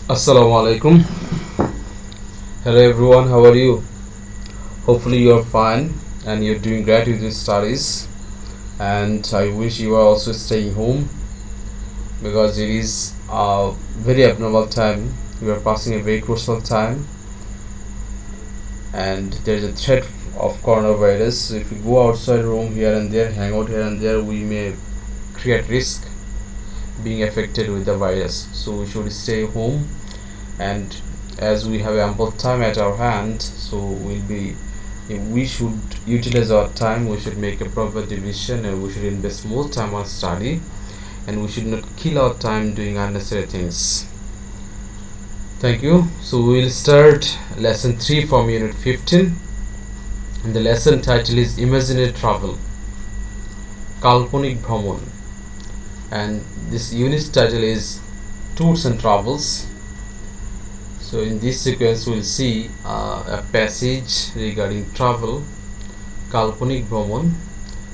Assalamu alaikum. Hello everyone, how are you? Hopefully you're fine and you're doing great with your studies. And I wish you are also staying home because it is a very abnormal time. We are passing a very crucial time and there's a threat of coronavirus. If we go outside room here and there, hang out here and there, we may create risk being affected with the virus. So we should stay home, and as we have ample time at our hand, so we should utilize our time. We should make a proper division and we should invest more time on study, and we should not kill our time doing unnecessary things. Thank you. So we will start lesson 3 from unit 15, and the lesson title is Imaginary Travel, Kalponik Bhramon, and this unit title is Tours and Travels. So in this sequence we'll see a passage regarding travel, Kalponik Bhramon.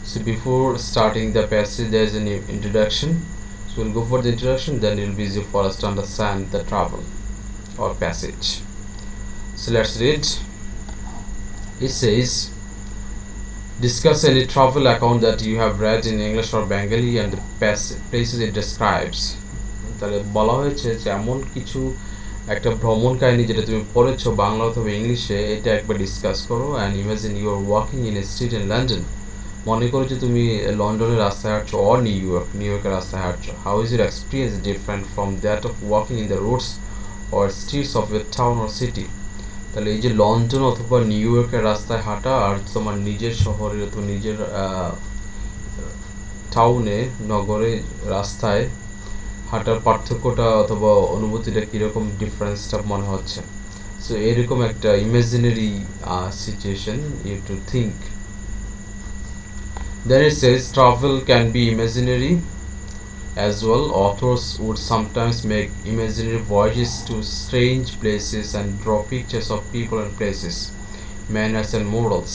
So before starting the passage there is an introduction. So we'll go for the introduction, then it will be easy for us to understand the travel or passage. So let's read. It says, discuss any travel account that you have read in English or Bengali and the places it describes. তাহলে বলা হয়েছে যে এমন কিছু একটা ভ্রমণ কাহিনী যেটা তুমি পড়েছো বাংলা অথবা ইংলিশে, এটা একবার ডিসকাস করো। And imagine you are walking in a street in London. মনে করো যে তুমি লন্ডনের রাস্তায় হাঁটছো অর নিউ ইয়র্কের রাস্তায় হাঁটছো। How is your experience different from that of walking in the roads or streets of your town or city? তাহলে এই যে লন্ডন অথবা নিউ ইয়র্কের রাস্তায় হাঁটা আর তোমার নিজের শহরে অথবা নিজের টাউনে নগরে রাস্তায় হাঁটার পার্থক্যটা অথবা অনুভূতিটা কীরকম ডিফারেন্সটা মনে হচ্ছে। সো এরকম একটা imaginary situation you to think. Then it says travel can be imaginary as well. Authors would sometimes make imaginary voyages to strange places and draw pictures of people and places, manners and morals.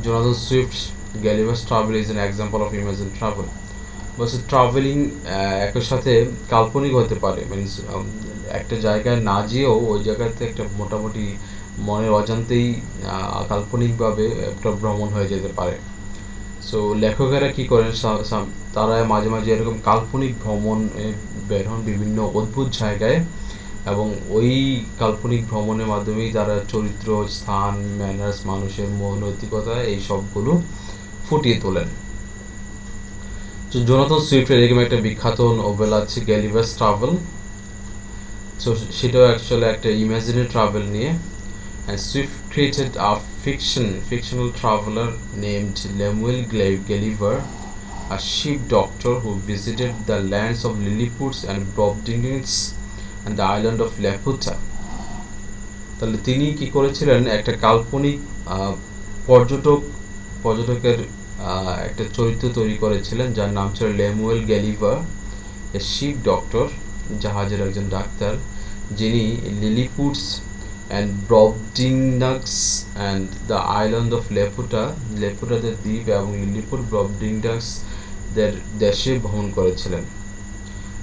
Jonathan Swift's Gulliver's Travel is an example of imaginary travel. বলছে travelling একই সাথে কাল্পনিক হতে পারে, means একটা জায়গায় না যেয়েও ওই জায়গাতে একটা মোটামুটি মনের অজান্তেই কাল্পনিকভাবে একটা ভ্রমণ হয়ে যেতে পারে। সো লেখকেরা কী করেন, তারা মাঝে মাঝে এরকম কাল্পনিক ভ্রমণ বের হন বিভিন্ন অদ্ভুত জায়গায়, এবং ওই কাল্পনিক ভ্রমণের মাধ্যমেই তারা চরিত্র, স্থান, ম্যানার্স, মানুষের নৈতিকতা এই সবগুলো ফুটিয়ে তোলেন। তো জোনাথন সুইফটের এরকম একটা বিখ্যাত নোবেল আছে গ্যালিভার্স ট্রাভেল। সো সেটাও অ্যাকচুয়ালি একটা ইমাজিনারি ট্রাভেল নিয়ে। And Swift created a fictional traveler named Lemuel Gulliver, a ship doctor who visited the lands of Lilliputs and Brobdingnags and the island of Laputa. তাহলে তিনি কি করেছিলেন, একটা কাল্পনিক পর্যটকের একটা চরিত্র তৈরি করেছিলেন যার নাম ছিল Lemuel Gulliver, a ship doctor, জাহাজের একজন ডাক্তার, যিনি Lilliputs and Brobdingnags and the island of লেপুটাদের দ্বীপ এবং লিলিপুট ব্রবডিংনাক্স দেশে ভ্রমণ করেছিলেন।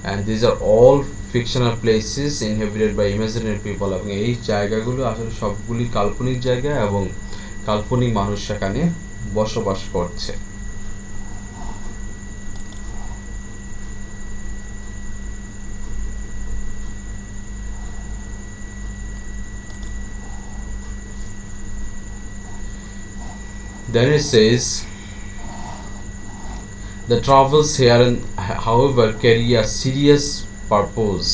And these are all fictional places inhabited by imaginary people, এবং এই জায়গাগুলো আসলে সবগুলি কাল্পনিক জায়গা এবং কাল্পনিক মানুষ সেখানে বসবাস করছে। Then it says the travels here, however, carry a serious purpose.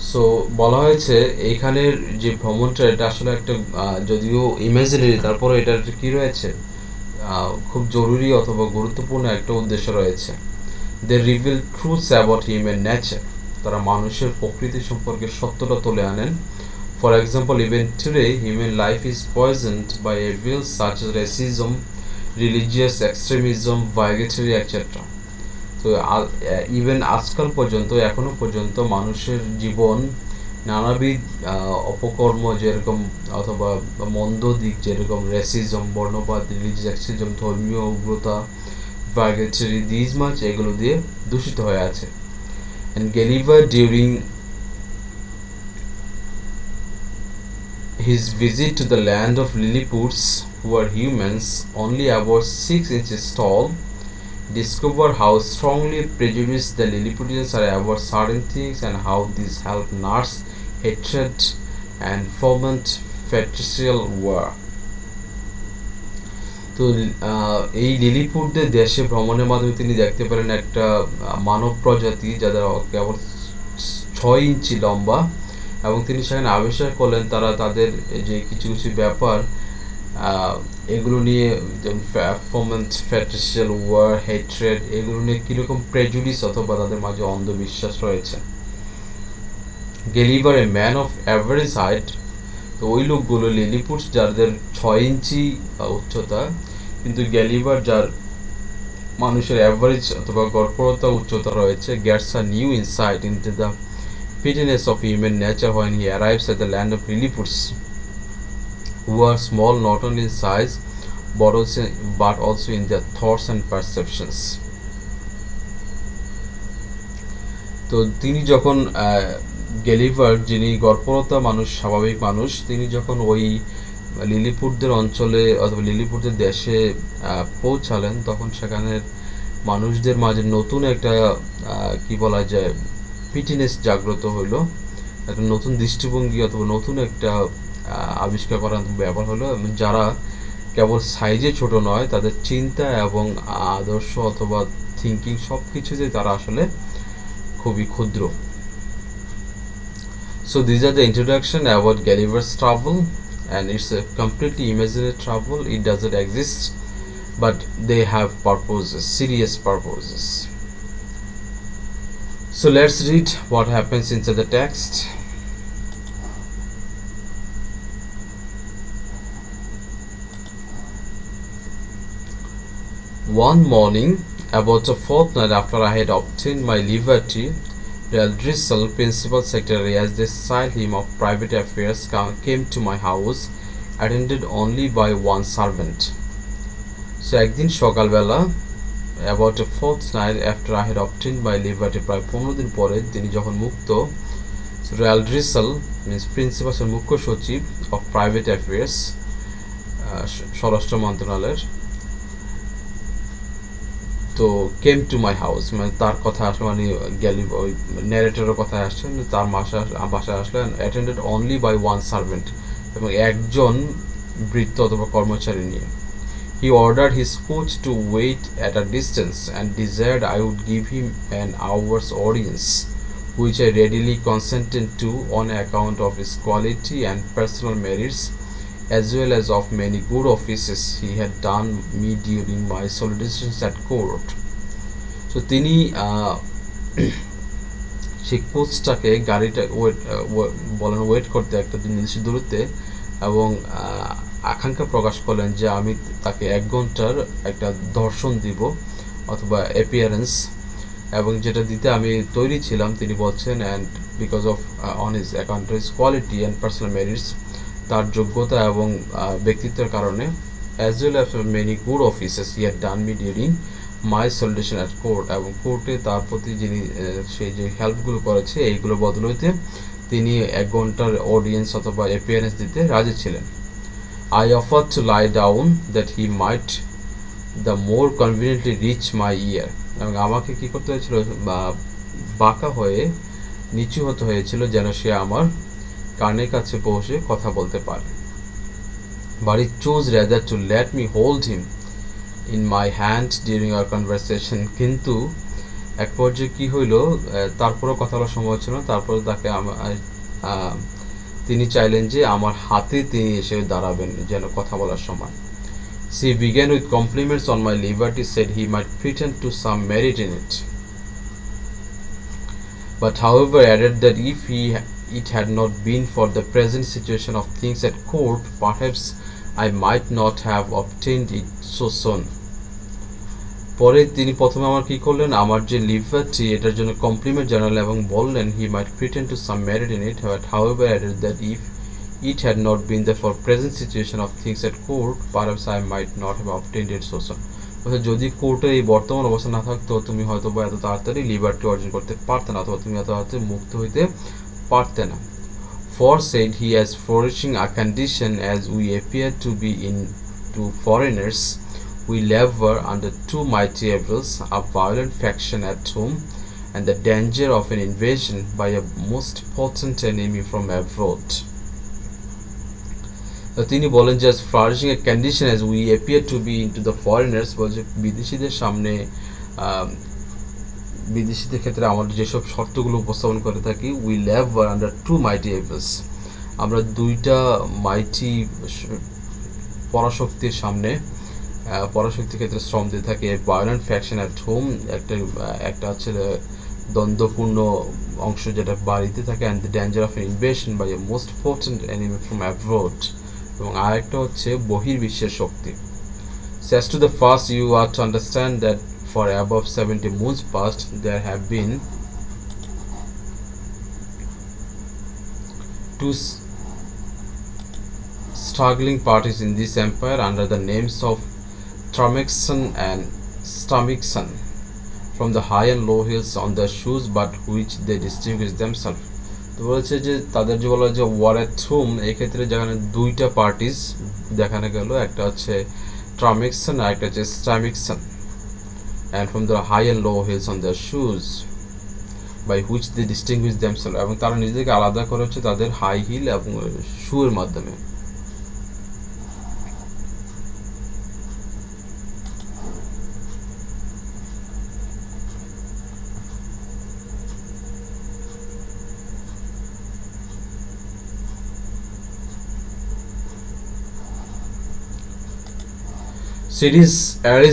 So বলা হয়েছে এইখানের যে ভ্রমণটা, এটা আসলে একটা যদিও ইমাজিনারি, তারপরে এটার কী রয়েছে, খুব জরুরি অথবা গুরুত্বপূর্ণ একটা উদ্দেশ্য রয়েছে। They reveal truths about human nature, তারা মানুষের প্রকৃতি সম্পর্কে সত্যটা তুলে আনেন। For example, even today human life is poisoned by evils such as racism, religious extremism, bigotry etcetera. তো ইভেন আজকাল পর্যন্ত, এখনও পর্যন্ত মানুষের জীবন নানাবিধ অপকর্ম যেরকম অথবা মন্দ দিক যেরকম রেসিজম, বর্ণবাদ, রিলিজিয়াস এক্সট্রিজম, ধর্মীয় উগ্রতা, bigotry, these much এগুলো দিয়ে দূষিত হয়ে আছে। And Gulliver during his visit to the land of Lilliputs, who are humans only about 6 inches tall, discover how strongly prejudiced the Lilliputians are about certain things and how this help nurse hatred and foment fratricidal war. তো এই লিলিপুটদের দেশে ভ্রমণের মাধ্যমে তিনি দেখতে পেলেন একটা মানব প্রজাতি যাদের কেবল 6 ইঞ্চি লম্বা, এবং তিনি সেখানে আবিষ্কার করলেন তারা তাদের যে কিছু কিছু ব্যাপার এগুলো নিয়ে, যেমন ফোমেন্ট ফ্যাট্রিসিয়াল ওয়ার, হেট্রেড, এগুলো নিয়ে কীরকম প্রেজুডিস অথবা তাদের মাঝে অন্ধবিশ্বাস রয়েছে। Gulliver a man of average height, তো ওই লোকগুলো লিলিপুটস যাদের 6 ইঞ্চি উচ্চতা, কিন্তু গ্যালিভার যার মানুষের অ্যাভারেজ অথবা গড়পড়তা উচ্চতা রয়েছে, gets a new insight into the pettiness of human nature when he arrives at the land of Lilliputs, who are small not only in size but also in their thoughts and perceptions. তো তিনি যখন Gulliver, যিনি গড়পড়তা মানুষ, স্বাভাবিক মানুষ, তিনি যখন ওই লিলিপুটদের অঞ্চলে অথবা লিলিপুটদের দেশে পৌঁছালেন, তখন সেখানের মানুষদের মাঝে নতুন একটা কি বলা যায় পিটিনেস জাগ্রত হলো, একটা নতুন দৃষ্টিভঙ্গি অথবা নতুন একটা আবিষ্কার করার ব্যাপার হলো, যারা কেবল সাইজে ছোট নয়, তাদের চিন্তা এবং আদর্শ অথবা থিঙ্কিং সব কিছুতে তারা আসলে খুবই ক্ষুদ্র। So these are the introduction about Gulliver's travel, and it's a completely imaginary travel. It doesn't exist, but they have purposes, serious purposes. So let's read what happens inside the text. One morning, about a fortnight after I had obtained my liberty, Reldrisel, principal secretary, as they style him of private affairs, came to my house, attended only by one servant. So একদিন সকালবেলা, about a fortnight after I had obtained my liberty, প্রায় 15 দিন পরে তিনি যখন মুক্ত, Reldrisel means principal, মুখ্য সচিব of private affairs, স্বরাষ্ট্র মন্ত্রণালয়ের, তো কেম টু মাই হাউস, মানে তার কথা আসলে, মানে ওই ন্যারেটরের কথায় আসছেন, তার বাসায় আসলেন, attended only by one servant, এবং একজন ভৃত্য অথবা কর্মচারী নিয়ে। He ordered his coach to wait at a distance and desired I would give him an hour's audience, which I readily consented to on account of his quality and personal merits, as well as of many good offices he had done me during my solicitations at court. So তিনি সেই কোচটাকে গাড়িটা wait করতে একটা নির্দিষ্ট দূরত্বে, এবং আকাঙ্ক্ষা প্রকাশ করলেন যে আমি তাকে 1 ঘন্টার একটা দর্শন দিব অথবা অ্যাপিয়ারেন্স, এবং যেটা দিতে আমি তৈরি ছিলাম, তিনি বলছেন, and because of on his account his quality and personal merits, তার যোগ্যতা এবং ব্যক্তিত্বের কারণে, as well as many good offices he had done me during my solution at court, এবং কোর্টে তার প্রতি যিনি সেই যে হেল্পগুলো করেছে এইগুলো বদলতে তিনি 1 ঘন্টার অডিয়েন্স অথবা অ্যাপিয়ারেন্স দিতে রাজি ছিলেন। I offer to lie down that he might the more conveniently reach my ear, এবং আমাকে কী করতে হয়েছিল, বাঁকা হয়ে নিচু হতে হয়েছিল যেন সে আমার কানের কাছে পৌঁছে কথা বলতে পারে। But he chose rather to let me hold him in my hand during our conversation. কিন্তু এক পর্যায়ে কি হইল, তারপরও কথা বলার সময় ছিল, তারপরে তাকে তিনি চাইলেন যে আমার হাতে তিনি এসে দাঁড়াবেন যেন কথা বলার সময়। She began with compliments on my liberty, said he might pretend to some merit in it, but however added that if it had not been for the present situation of things at court, perhaps I might not have obtained it so soon. পরে তিনি প্রথমে আমার কি করলেন, আমার যে liberty এটার জন্য কমপ্লিমেন্ট জানালেন এবং বললেন he might pretend to some merit in it, but however added that if it had not been the for present situation of things at court, perhaps I might not have obtained it so soon. যদি কোর্টে এই বর্তমান অবস্থা না থাকতো তুমি হয়তো বা এত তাড়াতাড়ি লিবার্টি অর্জন করতে পারতে না, অথবা তুমি এত তাড়াতাড়ি মুক্ত হইতে পারতে না। For said he as flourishing a condition as we appear to be in to foreigners, we labor under two mighty evils, a violent faction at home and the danger of an invasion by a most potent enemy from abroad. তিনি বলেন যে flourishing a condition as we appear to be into the foreigners, বলছে বিদেশিদের সামনে বিদেশিদের ক্ষেত্রে আমরা যেসব শর্তগুলো উপস্থাপন করে থাকি, উই লেভার আন্ডার টু মাইটি এভিলস, আমরা দুইটা মাইটি পরাশক্তির সামনে পরাশক্তির ক্ষেত্রে শ্রম দিয়ে থাকি। ভায়োলেন্ট ফ্যাকশন অ্যাট হোম, একটা হচ্ছে দ্বন্দ্বপূর্ণ অংশ যেটা বাড়িতে থাকে, and the danger of invasion by a most potent enemy from abroad, এবং আরেকটা হচ্ছে বহির্বিশ্বের শক্তি। So as to the first, you are to understand that for above 70 moons past there have been two struggling parties in this empire under the names of Tramexan and Stamixan, from the high and low hills on their shoes, but which they distinguish themselves. তো বলছে যে তাদের যে বলা যে war at home, এক্ষেত্রে যেখানে দুইটা পার্টিস দেখানো গেল, একটা হচ্ছে ট্রামিক্সন আর একটা হচ্ছে Slamecksan, and from the high and low heels on the shoes by which they distinguish themselves, এবং তারা নিজেদেরকে আলাদা করে হচ্ছে তাদের হাই হিল এবং শুয়ের মাধ্যমে। So it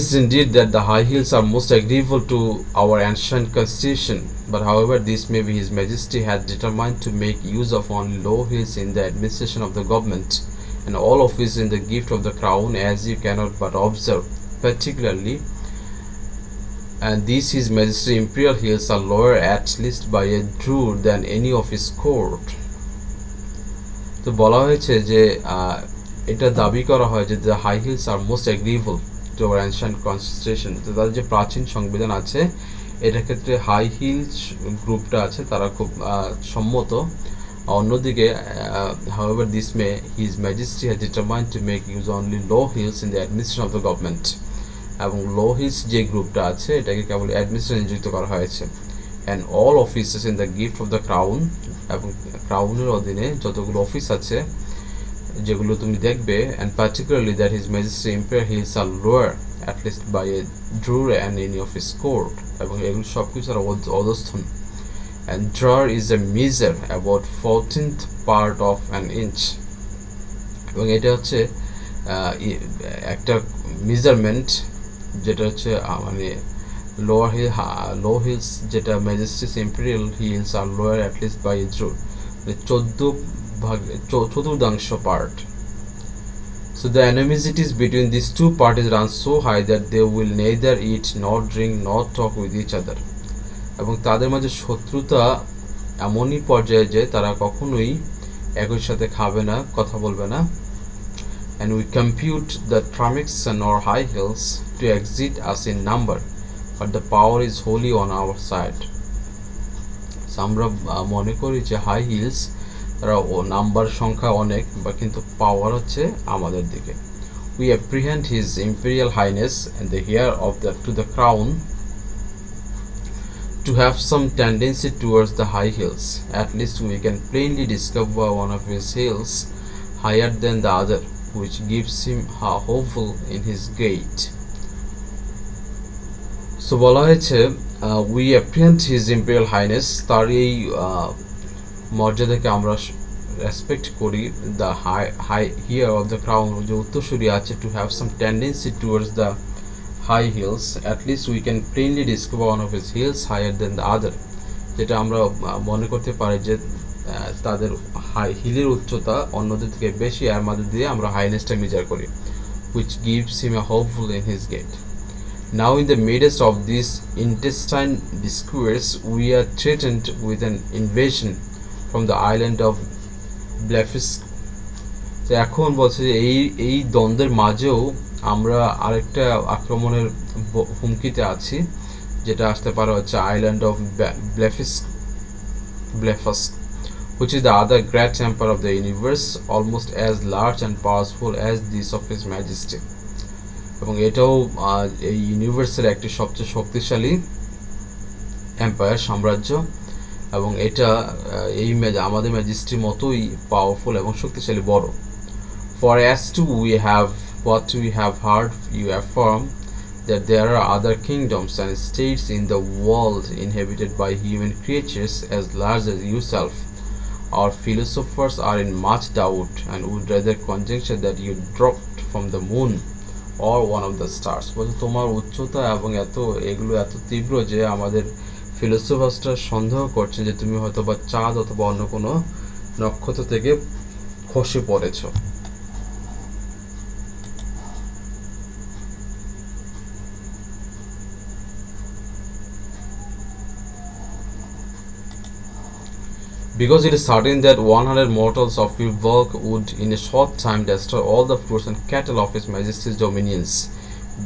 is indeed that the high hills are most agreeable to our ancient constitution, but however this may be, His Majesty has determined to make use of only low hills in the administration of the government, and all of this in the gift of the crown, as you cannot but observe, particularly, and these His Majesty imperial hills are lower at least by a drew than any of his court. তো বলা হয়েছে যে এটা দাবি করা হয় যে the high hills are most agreeable to our ancient constitution, তো তাদের যে প্রাচীন সংবিধান আছে এটার ক্ষেত্রে হাই হিলস গ্রুপটা আছে তারা খুব সম্মত। অন্যদিকে however this may His Majesty has determined to make use only low hills in the administration of the government, এবং লো হিলস যে গ্রুপটা আছে এটাকে কেবল অ্যাডমিনিস্ট্রেশন নিযুক্ত করা হয়েছে, and all offices in the gift of the crown, এবং ক্রাউনের অধীনে যতগুলো অফিস আছে যেগুলো তুমি দেখবে, and particularly that his majesty imperial heels are lower at least by a drurr and any of his court, এবং এগুলো সব কিছু আর অধস্থন। And drurr is a measure about 14th part of an inch, এবং এটা হচ্ছে একটা মেজারমেন্ট যেটা হচ্ছে মানে লো হিলস যেটা majesty's imperial heels are lower at least by a drurr, 14th part. So the animosities between these two parties run so high that they will neither eat nor drink nor talk with each other, এবং তাদের মাঝে শত্রুতা এমনই পর্যায়ে যে তারা কখনোই একই সাথে খাবে না, কথা বলবে না। And we compute the Tramixan or high hills to exceed us in number, but the power is wholly on our side. So আমরা মনে করি যে হাই হিলস তারা নাম্বার সংখ্যা অনেক, বা কিন্তু পাওয়ার হচ্ছে আমাদের দিকে। We apprehend His Imperial Highness and the heir of to the crown to have some tendency towards the high hills. At least we can plainly discover one of his hills higher than the other, which gives him a hopeful in his gait. So বলা হয়েছে we apprehend His Imperial Highness, তার এই মর্যাদাকে আমরা respect করি, the high heir of the crown যে উত্তরসূরি আছে, to have some tendency towards the high heels, at least we can plainly discover one of his heels higher than the other, যেটা আমরা মনে করতে পারি যে তাদের হাই হিলের উচ্চতা অন্যদের থেকে বেশি, আর মধ্যে দিয়ে আমরা হাইনেসটা মেজার করি, which gives him a hopeful in his gait. Now in the midst of this intestine discourse, we are threatened with an invasion from the island of Blefuscu. তো এখন বলছে যে এই দ্বন্দ্বের মাঝেও আমরা আরেকটা আক্রমণের হুমকিতে আছি, যেটা আসতে পারে হচ্ছে island of Blefuscu, which is the other great empire of the universe, almost as large and powerful as this of His Majesty. এবং এটাও এই ইউনিভার্সের একটি সবচেয়ে শক্তিশালী এম্পায়ার, সাম্রাজ্য, এবং এটা এই আমাদের ম্যাজেস্টির মতোই পাওয়ারফুল এবং শক্তিশালী বড়। For as to we have what we have heard you affirm that there are other kingdoms and states in the world inhabited by human creatures as large as yourself. Our philosophers are in much doubt and would rather conjecture that you dropped from the moon or one of the stars. বলছে তোমার উচ্চতা এবং এগুলো এত তীব্র যে আমাদের ফিলোসোফার্সরা সন্দেহ করছেন যে তুমি হয়তো বা চাঁদ অথবা অন্য কোনো নক্ষত্র থেকে খসে পড়েছো। Because it is certain that 100 mortals of your work would in a short time destroy all the fruits and cattle of His Majesty's dominions.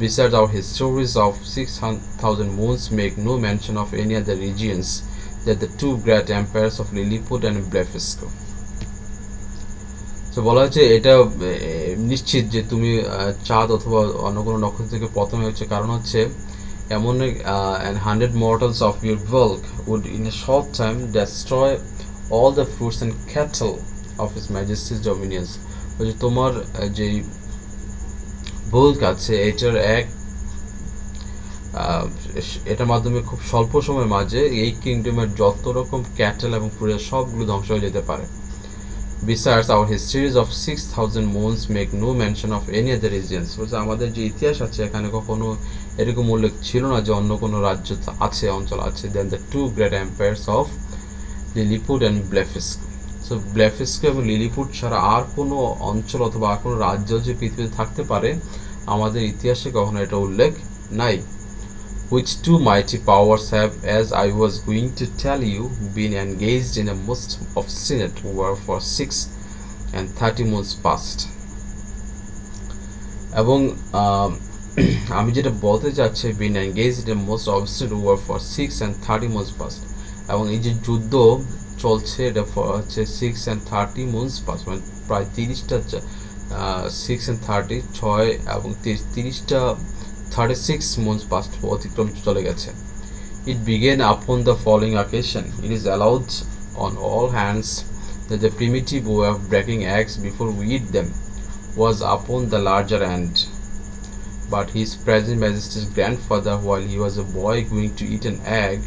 Besides, our histories of 6,000 moons make no mention of any other regions than the two great empires of Lilliput and Blefuscu. So বলা হচ্ছে এটা নিশ্চিত যে তুমি চাঁদ অথবা অন্য কোনো নক্ষত্র থেকে পতন হচ্ছে, কারণ হচ্ছে এমন 100 mortals of your work would in a short time destroy all the fruits and cattle of His Majesty's dominions. বলছে তোমার যে বুল্ক আছে এটার মাধ্যমে খুব স্বল্প সময়ের মাঝে এই কিংডমের যত রকম ক্যাটেল এবং প্রজা সবগুলো ধ্বংস হয়ে যেতে পারে। Besides, our histories of 6,000 moons make no mention of any other regions. বলছে আমাদের যে ইতিহাস আছে এখানে কখনো এরকম উল্লেখ ছিল না যে অন্য কোনো রাজ্য আছে, অঞ্চল আছে, then the two great empires of Lilliput and Blefuscu. So Blefuscu এবং লিলিপুট ছাড়া আর কোনো অঞ্চল অথবা আর কোনো রাজ্য যে পৃথিবীতে থাকতে পারে আমাদের ইতিহাসে কখনো এটা উল্লেখ নাই। Which two mighty powers have, as I was going to tell you, been engaged in a most obstinate war for 6 and 30 months past. এবং আমি যেটা বলতে চাচ্ছি, been engaged in a most obstinate war for 6 and 30 months past, এবং এই যে যুদ্ধ চলছে এটা হচ্ছে 6 and 30 months past, মানে প্রায় 30টা 6 and 30 6 এবং 30টা 36 months past অতিক্রম চলে গেছে। It began upon the following occasion. It is allowed on all hands that the primitive way of breaking eggs before we eat them was upon the larger end. But His present Majesty's grandfather, while he was a boy going to eat an egg,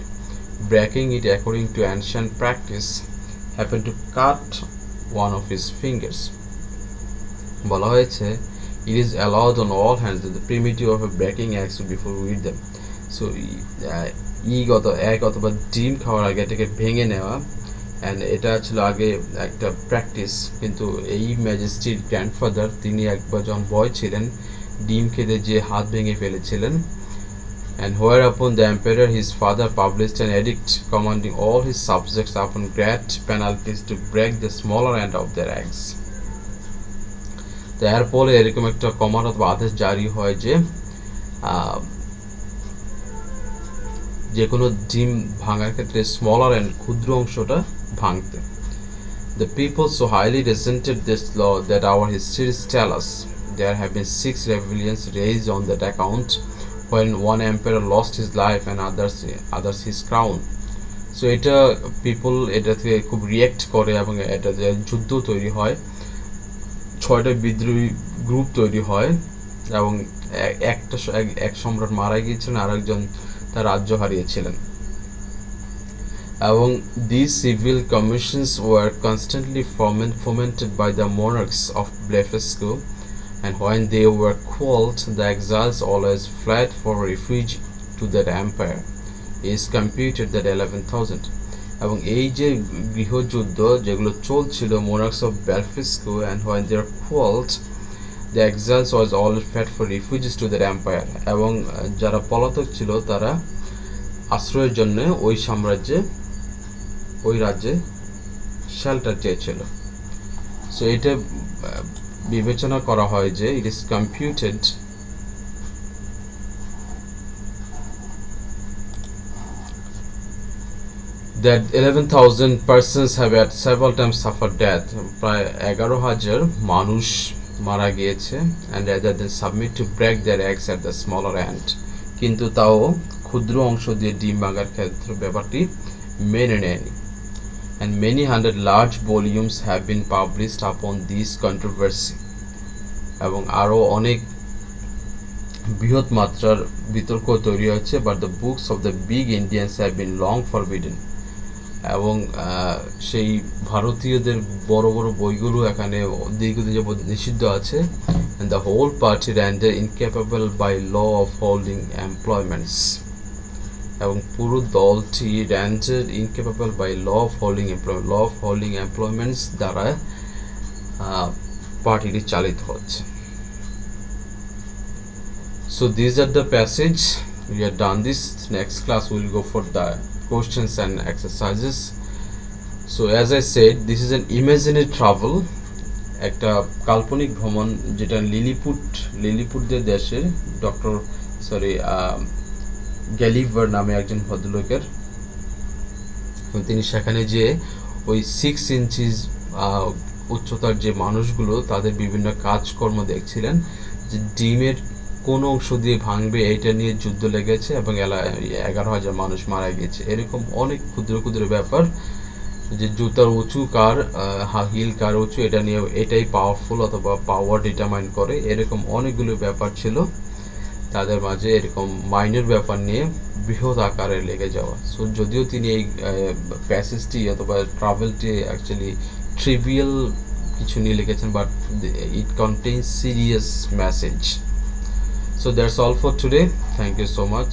breaking it according to ancient practice, happened to cut one of his fingers. বলা হয়েছে it is allowed on all hands that the primitive of breaking eggs before we eat them. So egg অথবা ডিম খাওয়ার আগে এটাকে ভেঙে নেওয়া, and এটা ছিল আগে একটা প্র্যাকটিস, কিন্তু এই ম্যাজেস্টির গ্র্যান্ডফাদার তিনি একবার যখন বয় ছিলেন ডিম খেতে যে হাত ভেঙে ফেলেছিলেন। And whereupon the emperor his father published an edict commanding all his subjects upon great penalties to break the smaller end of their eggs. তো এর ফলে এরকম একটা কমান্ড অথবা আদেশ জারি হয় যে কোনো ডিম ভাঙার ক্ষেত্রে স্মলার এন্ড ক্ষুদ্র অংশটা ভাঙতে। The people so highly resented this law that our histories tell us there have been 6 rebellions raised on that account, when one emperor lost his life and others his crown. So এটা people এটাতে খুব react করে এবং এটা যে যুদ্ধ তৈরি হয়, 6টা বিদ্রোহী গ্রুপ তৈরি হয় এবং এক সম্রাট মারা গিয়েছিলেন আর একজন তার রাজ্য হারিয়েছিলেন। এবং these civil commissions were constantly fomented by the monarchs of Blefuscu, and when they were quelled, the exiles always fled for refuge to that empire. It is computed that 11,000. এবং এই যে গৃহযুদ্ধ যেগুলো চলছিল monarchs of Blefuscu, and when they were quelled, The exiles was all fled for refugees to their empire, এবং যারা পলাতক ছিল তারা আশ্রয়ের জন্য ওই সাম্রাজ্যে ওই রাজ্যে শেল্টার চেয়েছিল। সো এটা বিবেচনা করা হয় যে it is computed that 11,000 persons have at several times suffered death, প্রায় 11,000 মানুষ মারা গিয়েছে, and rather than submit to break their eggs at the smaller end, কিন্তু তাও ক্ষুদ্র অংশ দিয়ে ডিম ভাঙার ক্ষেত্রে ব্যাপারটি মেনে নেয়নি। And many hundred large volumes have been published upon this controversy, এবং আরও অনেক বৃহৎ মাত্রার বিতর্ক তৈরি হয়েছে, but the books of the big Indians have been long forbidden, এবং সেই ভারতীয়দের বড় বড় বইগুলো এখানে দীর্ঘদিন যাবৎ নিষিদ্ধ আছে। and the whole party rendered incapable by law of holding employments, এবং পুরো দলটি rendered incapable by law of holding employments দ্বারা পার্টিটি চালিত হচ্ছে। So these are the passage. We have done this. Next class we will go for the questions and exercises. So as I said, this is an imaginary travel, একটা কাল্পনিক ভ্রমণ, যেটা লিলিপুটদের দেশের Gulliver নামে একজন ভদ্রলোকের, তিনি সেখানে যে ওই 6 ইঞ্চিস উচ্চতার যে মানুষগুলো তাদের বিভিন্ন কাজকর্ম দেখছিলেন, যে ডিমের কোন অংশ দিয়ে ভাঙবে এটা নিয়ে যুদ্ধ লেগেছে এবং 11,000 মানুষ মারা গেছে। এরকম অনেক ক্ষুদ্র ক্ষুদ্র ব্যাপার, যে জুতার উঁচু কার হিল কার উঁচু এটা নিয়ে এটাই পাওয়ারফুল অথবা পাওয়ার ডিটারমাইন করে, এরকম অনেকগুলো ব্যাপার ছিল তাদের মাঝে। এরকম মাইনর ব্যাপার নিয়ে বৃহৎ আকারে লেগে যাওয়া। সো যদিও তিনি এই প্যাসেজটি অথবা ট্রাভেলটি অ্যাকচুয়ালি ট্রিভিয়াল কিছু নিয়ে লিখেছেন, but it contains serious message. So that's all for today. Thank you so much.